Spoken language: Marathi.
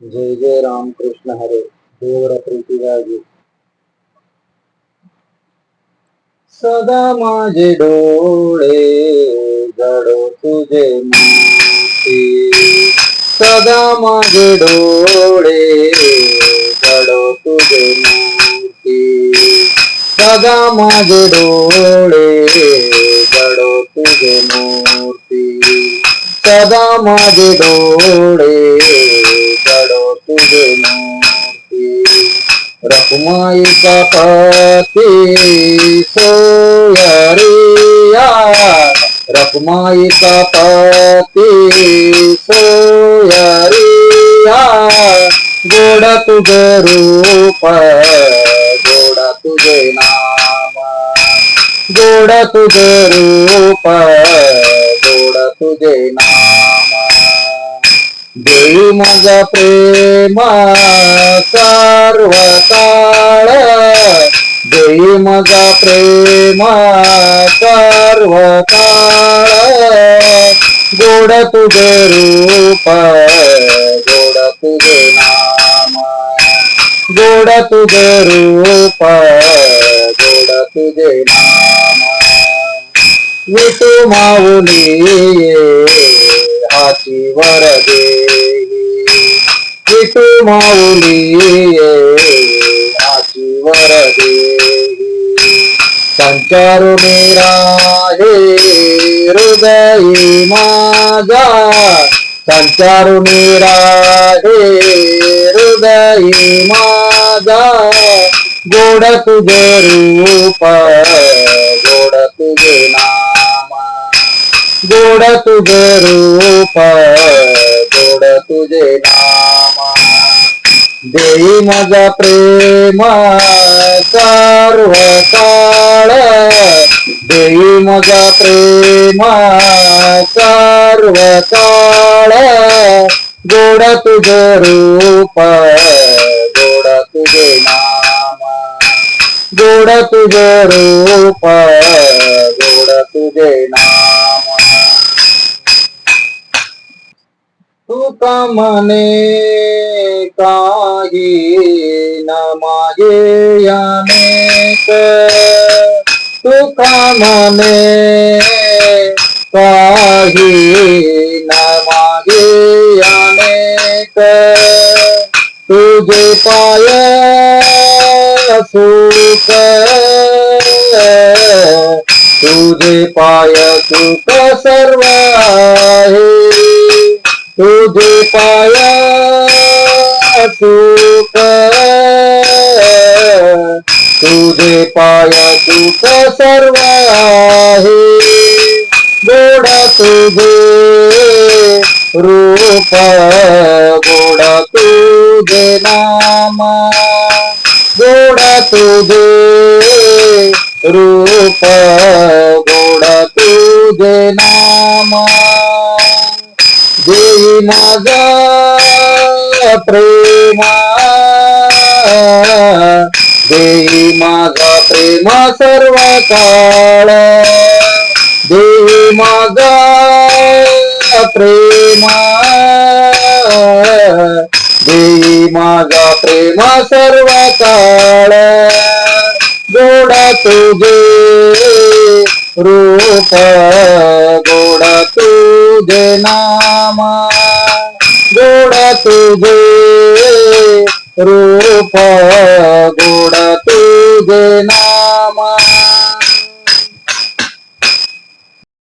जय जय राम कृष्ण हरे. देवर प्रीती गाजी. सदा माझे डोळे जडो तुझे मूर्ती. सदा माझे डोळे जडो तुझे मूर्ती. सदा माझे डोळे जडो तुझे मूर्ती. सदा माझे डोळे जडो तुझे मूर्ती. रखुमाईचा पती सोयरिया. रखुमाईचा पती सोयरिया. गोड तुझे रूप गोड तुझे नाम. गोड तुझे रूप गोड तुझे नाम. देई माझा प्रेम सर्व काळ. देई माझा प्रेम सर्व काळ. गोड तुझे रूप गोड तुझे नाम. गोड तुझे रूप गोड तुझे नाम. विठू माऊली हाची वर देई. विठू माऊली हाची वर देई. संचारुनी राहे हृदयी माझा. संचारुनी राहे हृदयी माझा. गोड तुझे रूप गोड तुझे नाम. गोड तुझे रूप गोड तुझे नाम. देई माझा प्रेम सर्व काळ. देई माझा प्रेम सर्व काळ. गोड तुझे रूप गोड तुझे नाम. गोड तुझे रूप गोड तुझे नाम. तुका मने काही न मागे अनेक. तुका मने काही न मागे अनेक. तुझे पाय सुख तुझे पाय सुख सर्व आहे. तुझे पाय सुख तुझे पाय सुख सर्व आहे. गोड तुझे रूप गोड तुझे नाम. गोड तुझे रूप गोड तुझे नाम. देई माझा प्रेम देई माझा प्रेम सर्व काळ. देई माझा प्रेम देई माझा प्रेम सर्व काळ. गोड तुझे रूप गोड तुझे नाम. गोड तुझे रूप गोड तुझे नाम.